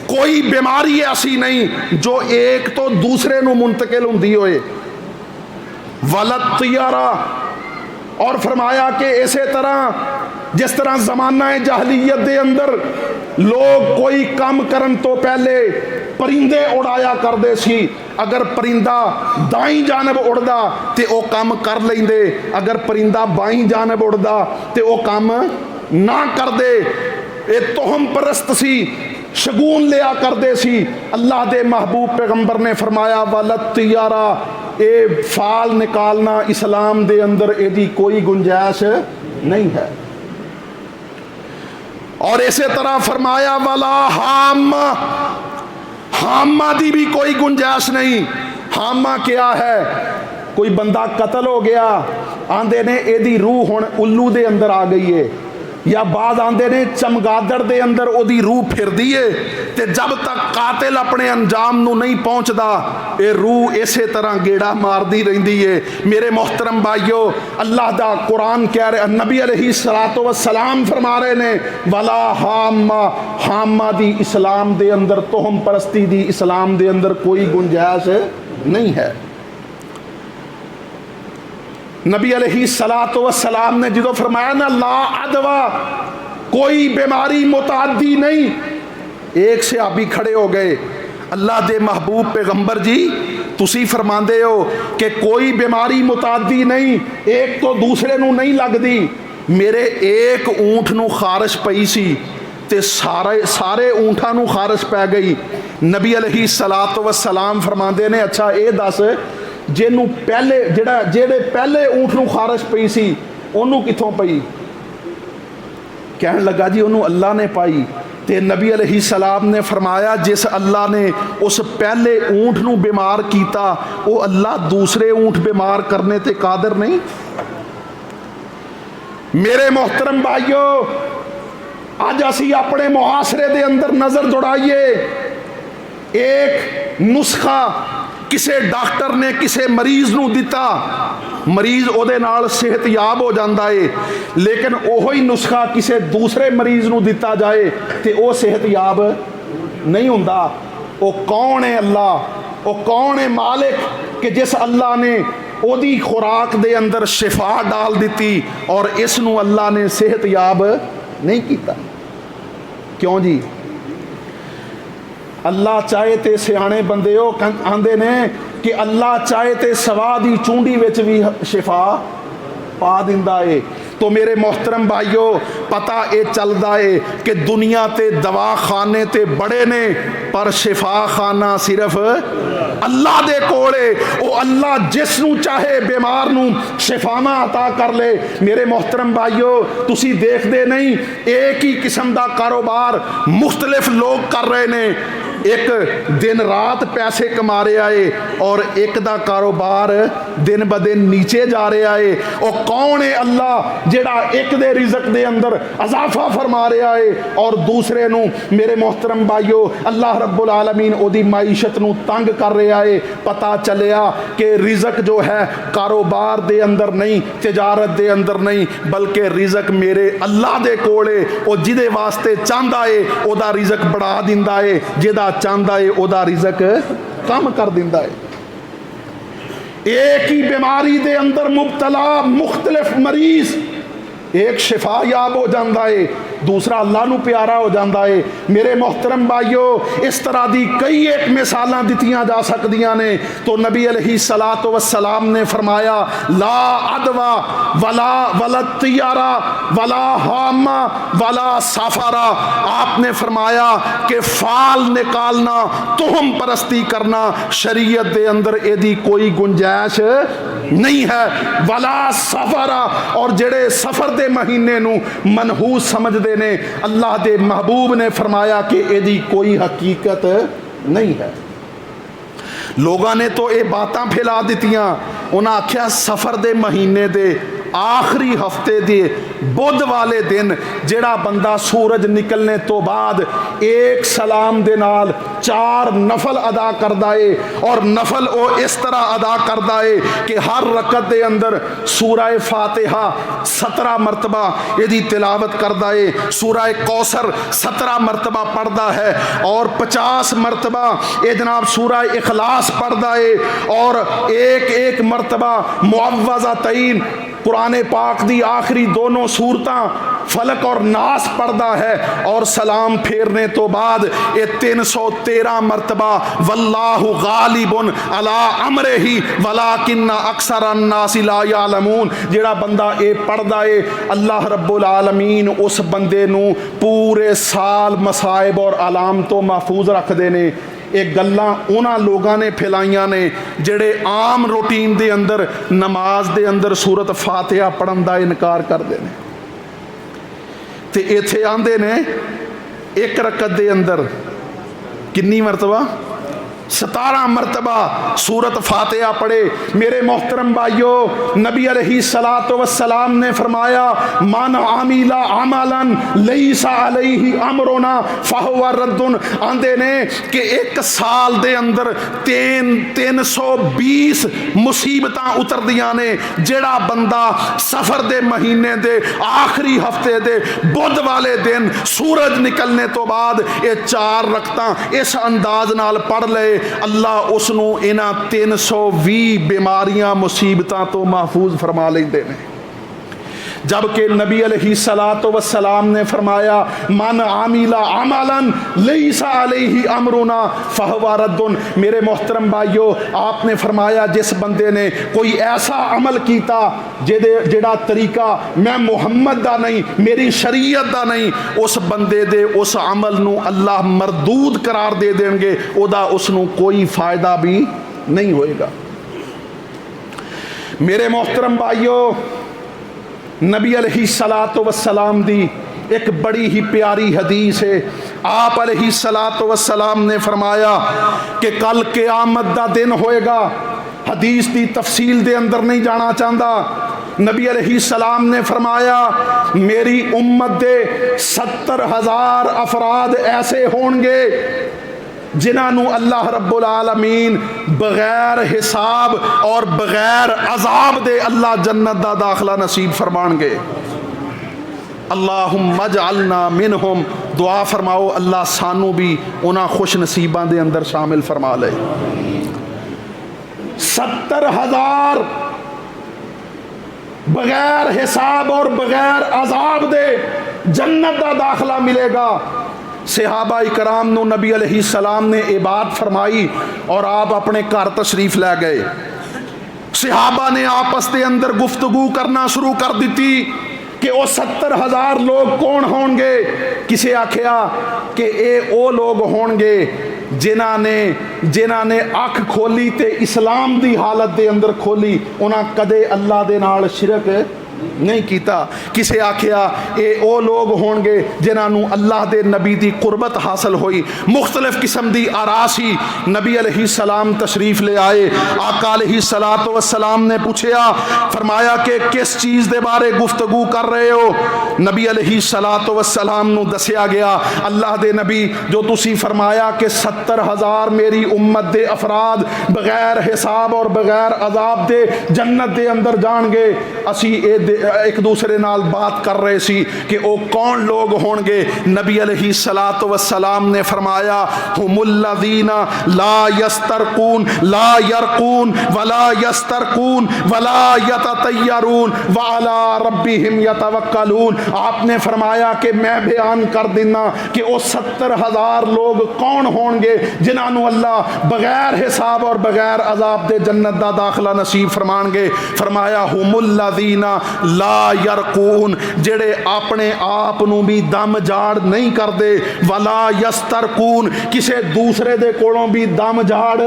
कोई बीमारी ऐसी नहीं जो एक तो दूसरे नू मुंतकिल हुंदी होए। वलत तियारा। और फरमाया कि इसे तरह जिस तरह जमाना जाहलीयत दे अंदर लोग कोई काम करन तो पहले परिंदे उड़ाया करते सी, अगर परिंदा दाई जानब उड़दा तो वह काम कर लेंदे, अगर परिंदा बाई जानब उड़दा तो वह काम ना करदे। ये तोहम परस्त सी, शगून लिया करते सी। अल्लाह दे महबूब पैगंबर ने फरमाया वलत तियारा, ये फाल निकालना इस्लाम दे अंदर यदि कोई गुंजाइश नहीं है। और इसे तरह फरमाया वाला हामा, हामा दी भी कोई गुंजाइश नहीं। हामा क्या है? कोई बंदा कतल हो गया, आंदे ने एदी रूह हुण उल्लू दे अंदर आ गई है, या बाद आंदे ने चमगादड़ दे अंदर ओदी रूह फिरदी है, ते जब तक कातिल अपने अंजाम नू नहीं पहुंचदा ये रूह इसे तरह गेड़ा मारदी रहिंदी है। मेरे मोहतरम भाइयों, अल्लाह दा कुरान कह रहे, नबी अलैहिस्सलातु वस्सलाम फरमा रहे ने वला हामा, हामा दी इस्लाम दे अंदर, तोहम परस्ती दी इस्लाम दे अंदर कोई गुंजाइश नहीं है। नबी अलैहिस्सलातु वस्सलाम ने जो फरमाया ना ला अदवा, कोई बीमारी मुतादी नहीं। एक सहाबी खड़े हो गए, अल्लाह दे महबूब पैगंबर जी तुसी फरमांदे हो कि कोई बीमारी मुतादी नहीं, एक तो दूसरे नू नहीं लगदी। मेरे एक ऊंट नू खारिश पई सी ते सारे ऊंठां नू खारिश पै गई। नबी अलैहिस्सलातु वस्सलाम फरमांदे ने अच्छा ये दस जिन्हों पहले जेड़े पहले ऊंट नू खारिश पई सी ओनू किथों पई? कहन लगा जी ओनू अल्लाह ने पाई। ते नबी अलैहिस्सलाम ने फरमाया जिस अल्लाह ने उस पहले ऊंट नू बीमार कीता वो अल्लाह दूसरे ऊंट बीमार करने ते कादिर नहीं? मेरे मोहतरम भाइयों, अज असी अपने मुआसरे दे अंदर नजर दौड़ाइए, एक नुस्खा किसे डॉक्टर ने किसे मरीज नू दिता, मरीज ओदे नाल सेहतयाब हो जाता है, लेकिन ओही नुस्खा किसे दूसरे मरीज नू दिता जाए तो वह सेहतयाब नहीं हुंदा। वो कौन है अल्लाह? वो कौन है मालिक कि जिस अल्लाह ने ओदी खुराक दे अंदर शिफा डाल दी और इस नू अल्लाह ने सेहतयाब नहीं किया? क्यों जी? अल्लाह चाहे तो सियाने बंदे हो आंदे ने कि अल्लाह चाहे तो सवा दी चूंडी विच भी शिफा पा दिंदा है। तो मेरे मोहतरम भाइयों, पता ये चलता है कि दुनिया ते दवा खाने ते बड़े ने पर शिफा खाना सिर्फ अल्लाह दे कोले। वो अल्लाह जिसनू चाहे बीमार नू शिफावा अता कर ले। मेरे मोहतरम भाइयों, तुसी देखते नहीं एक ही किस्म का कारोबार मुख्तलिफ लोग कर रहे ने, एक दिन रात पैसे कमा रहा है और एक दा कारोबार दिन ब दिन नीचे जा रहा है। और कौन है अल्लाह जेड़ा एक दे रिज़्क दे अंदर अजाफा फरमा रहा है और दूसरे नू मेरे मोहतरम भाइयों अल्लाह रब्बुल आलमीन ओदी माईशत नू तंग कर रहा है। पता चलिया कि रिज़्क जो है कारोबार दे अंदर नहीं, तिजारत दे अंदर नहीं, बल्कि रिज़्क मेरे अल्लाह दे कोल है। और जिदे वास्ते चाहता है ओदा रिज़्क बढ़ा दिंदा है, जिदा चाहता है ओदा रिज़्क कम कर दिंदा है। एक ही बीमारी दे अंदर मुब्तला मुख्तलिफ मरीज, एक शिफा याब हो जाता है, दूसरा अल्लाह नू प्यारा हो जाता है। मेरे मोहतरम भाइयों, इस तरह की कई एक मिसालां दित्तियां जा सकदियां ने। तो नबी अलैहिस्सलातु वस्सलाम ने फरमाया ला अदवा वला वलत तियारा वला हामा वला सफारा। आपने फरमाया कि फाल निकालना, तुहम परस्ती करना शरीयत दे अंदर एदी कोई गुंजाइश नहीं है। वला सफारा, और जेड़े सफर दे महीने नू मनहूस समझदे ने, अल्लाह दे महबूब ने फरमाया कि एदी कोई हकीकत नहीं है। लोगों ने तो ये बातां फैला दित्तियां, उन्हें आख्या सफर दे महीने दे आखिरी हफ्ते दे बुध वाले दिन जिहड़ा बंदा सूरज निकलने तो बाद एक सलाम दे नाल 4 नफल अदा करदा है, और नफल वो इस तरह अदा करदा है कि हर रकत दे अंदर सूरह फातिहा 17 मरतबा यदी तिलावत करदा है, सूरह कौसर 17 मरतबा पढ़दा है, और 50 मरतबा ये जनाब सूरह इखलास पढ़दा है, और एक मरतबा मुअव्वज़तैन कुरान पाक दी आखिरी दोनों सूरतां फलक और नास पढ़दा है, और सलाम फेरने तो बाद ये 313 मरतबा वल्लाहु गालिबुन अला अमरिही वलाकिन्ना अक्सरन नासी ला यालमून जिहड़ा बंदा ये पढ़दा है, अल्लाह रब्बुल आलमीन उस बंदे नूं पूरे साल मसाइब और अलाम तो महफूज रखदे ने। ये गल्लां उन्हां लोगां ने फैलाइयां ने जिहड़े आम रूटीन दे अंदर नमाज दे अंदर सूरत फातिहा पढ़न दा इनकार करदे ने, ते इत्थे आंदे ने एक रकत दे अंदर कितनी मरतबा 17 मरतबा सूरत फातिहा पढ़े। मेरे मोहतरम भाइयों, नबी अलैहिस्सलातु वस्सलाम ने फरमाया मन आमिला अमलन लैसा अलैहि अमरुना फहुवा रद्दुन। आंदे ने कि एक साल दे अंदर 320 मुसीबतां उतरदियां ने, जेड़ा बंदा सफर दे महीने दे आखिरी हफ्ते दे बुध वाले दिन सूरज निकलने तो बाद ये 4 रकतां इस अंदाज नाल पढ़ ले, अल्लाह उसनू इन्हां 320 बीमारियां मुसीबतां तो महफूज फरमा लेंदे ने। जबकि नबी अलैहिस्सलातु वस्सलाम ने फरमाया मन आमिला अमलन लैसा अलैहि अमरुना फहुवा रद्दुन। मेरे मोहतरम भाइयों, आपने फरमाया जिस बंदे ने कोई ऐसा अमल किया जेड़ा तरीका मैं मुहम्मद दा नहीं, मेरी शरीयत दा नहीं, उस बंदे दे उस अमल नू अल्लाह मरदूद करार दे देंगे, उदा उसनू कोई फायदा भी नहीं होएगा। मेरे मोहतरम भाइयों, नबी अलैहिस्सलातु वस्सलाम दी एक बड़ी ही प्यारी हदीस है। आप अलैहिस्सलातु वस्सलाम ने फरमाया कि कल क़यामत दा दिन होएगा। हदीस की तफसील दे अंदर नहीं जाना चाहता। नबी अलैहिस्सलाम ने फरमाया मेरी उम्मत दे 70,000 अफराद ऐसे होंगे जिन्होंने अल्लाह रब्बुल आलमीन बगैर हिसाब और बगैर अजाब दे अल्लाह जन्नत दा दाखला नसीब फरमाएंगे। अल्लाहुम्मा जअलना मिनहुम। दुआ फरमाओ अल्लाह सानू भी उन्हां खुश नसीबां दे अंदर शामिल फरमा ले। 70,000 बगैर हिसाब और बगैर अजाब दे जन्नत दा दाखला मिलेगा। सहाबा इकराम नू नबी अलैहिस्सलाम ने ये बात फरमाई और आप अपने घर तशरीफ लै गए। सहाबा ने आपस के अंदर गुफ्तगू करना शुरू कर दी कि वो 70,000 लोग कौन होंगे। किसे आख्या कि ये वो लोग होंगे जिन्हां ने अख खोली ते इस्लाम की हालत के अंदर खोली, उन्हें कदे अल्लाह दे नाल शिरक नहीं किया। किसे आख्या ये वो लोग होंगे जिन्होंने अल्लाह दे नबी की कुर्बत हासिल हुई। मुख्तलिफ किस्म की आरासी नबी अलैहिस्सलाम तशरीफ ले आए। आका अलैहिस्सलातु वस्सलाम ने पूछा, फरमाया कि किस चीज़ के बारे गुफ्तगू कर रहे हो। नबी अलैहिस्सलातु वस्सलाम नू दसिया गया, अल्लाह दे नबी जो तुसी फरमाया कि 70,000 मेरी उम्मत दे अफराद बगैर हिसाब और बगैर अजाब दे जन्नत दे अंदर जाएंगे, असी एक दूसरे नाल बात कर रहे सी कि वो कौन लोग होंगे। नबी अलैहिस्सलातु वस्सलाम ने फरमाया हुमुल्लज़ीना ला यस्तरकून ला यरकून वला यस्तरकून वला यततय्यरून व अला रब्बिहिम यतवक्कलून। आपने फरमाया कि मैं बयान कर देना कि वो 70,000 लोग कौन होंगे जिन्होंने अल्लाह बगैर हिसाब और बगैर अजाब दे जन्नत दा दाखला नसीब फरमाएंगे। फरमाया हुमुल्लज़ीना ला यरकून, जेड़े अपने आप नू भी दम जाड़ नहीं करते, वला यस्तरकून, किसी दूसरे दे कोलों भी दम जाड़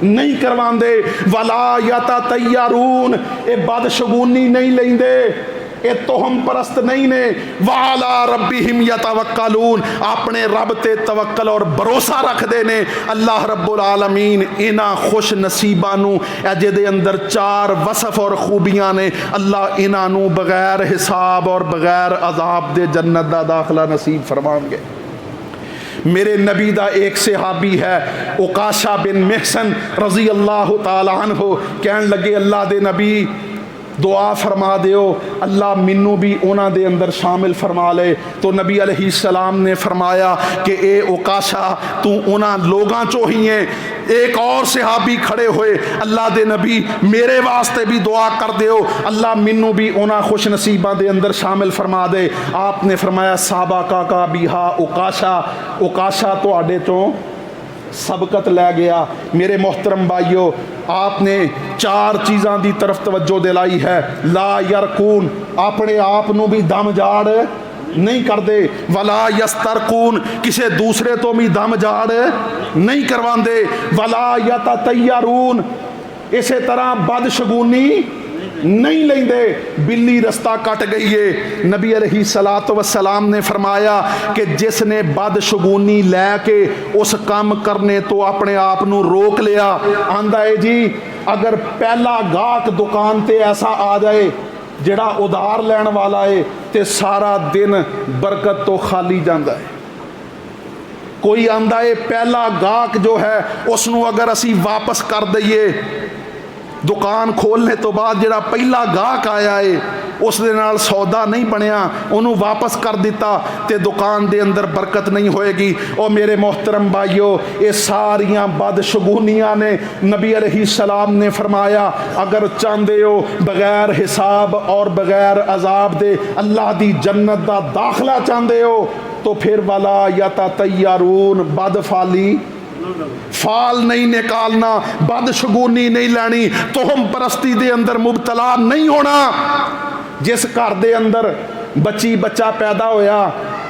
नहीं करवांदे, वला यततय्यरून, ये बदशगुनी नहीं लेंदे। ये तोहम परस्त नहीं ने। वाला रब्बिहिम यतवक्कलून, अपने रब ते तवक्कल और भरोसा रखते ने। अल्लाह रब्बुल आलमीन इन्हां खुश नसीबां नूं जिहदे अंदर 4 वसफ और खूबियां ने, अल्लाह इन्हां नूं बगैर हिसाब और बगैर अजाब दे जन्नत दा दाखला नसीब फरमाएंगे। मेरे नबी दा एक सहाबी है उकाशा बिन महसन रजी अल्लाह तआला अन्हु, कहन लगे अल्लाह दे नबी दुआ फरमा दियो, अल्लाह मैनू भी उन्हां दे अंदर शामिल फरमा ले। तो नबी अलैहिस्सलाम ने फरमाया कि ए उकाशा तू उन्हां लोगां चो ही है। एक और सहाबी खड़े हुए, अल्लाह दे नबी मेरे वास्ते भी दुआ कर दियो, अल्लाह मैनू भी उन्हां खुश नसीबां दे अंदर शामिल फरमा दे। आपने फरमाया साहबा का बिहा उकाशा, उकाशा तुहाडे चों सबकत लै गया। मेरे मोहतरम भाइयों, आपने 4 चीज़ों की तरफ तवज्जो दिलाई है। ला यरकून, अपने आप नू भी दम जाड़ नहीं करते। वला यस्तरकून, किसी दूसरे तो भी दम जाड़ नहीं करवाते। वला यततय्यरून, इसे तरह बदशगुनी नहीं लेंदे। बिल्ली रास्ता कट गई है, नबी अलैहिस्सलातु वस्सलाम ने फरमाया कि जिसने बदशगुनी लैके उस काम करने तो अपने आप नू रोक लिया। आंदा है जी अगर पहला गाहक दुकान ते ऐसा आ जाए जिहड़ा उधार लैण वाला है तो सारा दिन बरकत तो खाली जाता है। कोई आंदा है पहला गाहक जो है उसनू अगर असी वापस कर दईए, दुकान खोलने तो बाद जिहड़ा पहला गाहक आया है उस दे नाल सौदा नहीं बनया, उन्होंने वापस कर दिता तो दुकान दे अंदर बरकत नहीं होएगी। और मेरे मोहतरम भाइयों, ये सारियां बदशगुनियां ने। नबी अलैहिस्सलाम ने फरमाया अगर चाहते हो बगैर हिसाब और बगैर अजाब दे अल्लाह दी जन्नत दा दाखला चाहते हो तो फिर वाला यततय्यरून, बदफाली फाल नहीं निकालना, बदशगुनी नहीं लैनी, तोहम परस्ती दे अंदर मुबतला नहीं होना। जिस घर दे अंदर बच्ची बच्चा पैदा होया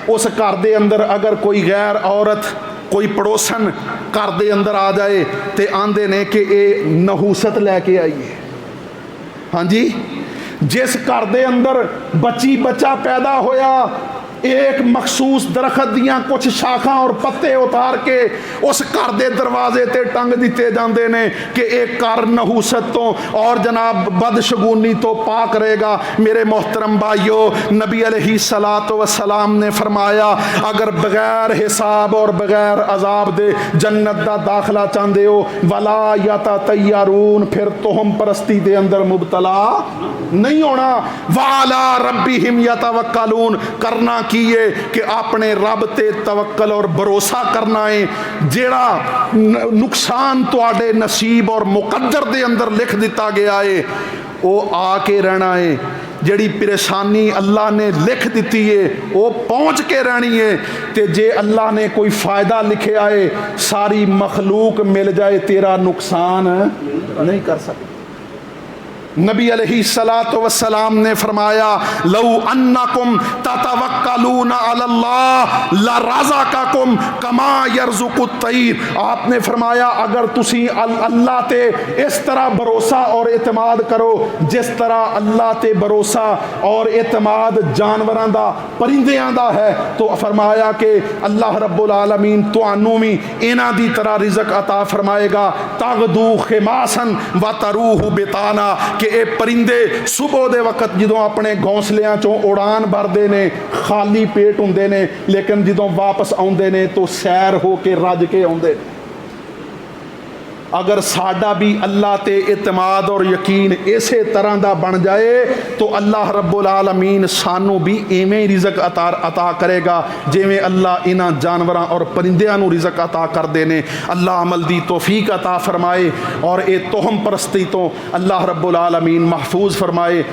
उस घर दे अंदर अगर कोई गैर औरत कोई पड़ोसन घर दे अंदर आ जाए तो आंदे ने कि ये नहूसत लैके आई है। हाँ जी, जिस घर दे अंदर बच्ची बच्चा पैदा होया एक मखसूस दरखत दियां कुछ शाखा और पत्ते उतार के उस घर के दरवाजे ते टंग दिते जाते हैं कि एक घर नहूसत तो और जनाब बदशगुनी तो पाक रहेगा। मेरे मोहतरम भाइयों, नबी अलैहिस्सलातु वस्सलाम ने फरमाया अगर बगैर हिसाब और बगैर अजाब दे जन्नत दा दाखला चाहते हो वला यततय्यरून, फिर तोहम परस्ती दे अंदर मुबतला नहीं होना। वाला रब्बिहिम यतवक्कलून, करना किए कि अपने रब ते तवक्कल और भरोसा करना है। जेड़ा नुकसान तुहाडे नसीब और मुकद्दर दे अंदर लिख दिता गया है वो आके रहना है। जड़ी परेशानी अल्लाह ने लिख दी है वो पहुँच के रहनी है। तो जे अल्लाह ने कोई फ़ायदा लिखा है सारी मखलूक मिल जाए तेरा नुकसान नहीं कर सकती। नबी अलैहिस्सलातु वस्सलाम ने फरमाया लौ अन्नकुम ततवक्कलूना अलल्लाह लरज़क़कुम कमा यरज़ुक़ुत तैर। आपने फरमाया अगर तुसी अल्लाह ते इस तरह भरोसा और एतमाद करो जिस तरह अल्लाह ते भरोसा और एतमाद जानवरां दा परिंदियां दा है तो फरमाया कि अल्लाह रब्बुल आलमीन तुहानू भी इन्हां दी तरह रिज़्क़ अता फरमाएगा। तगदू खिमासन व तरूहु बिताना, कि ये परिंदे सुबह दे वक्त जो अपने घोंसलियां चों उड़ान भरते ने खाली पेट होंदे ने लेकिन जो वापस आउंदे ने तो सैर हो के रज के आउंदे। अगर साडा भी अल्लाह ते इतमाद और यकीन इसे तरह का बन जाए तो अल्लाह रब्बुल आलमीन सानू भी इवें ही रिज़्क़ अता करेगा जिवें अल्लाह इन्हां जानवरां और परिंदियां नूं रिज़्क़ अता करदे ने। अल्लाह अमल दी तौफीक अता फरमाए और ये तोहम परस्ती तो अल्लाह रब्बुल आलमीन महफूज फरमाए।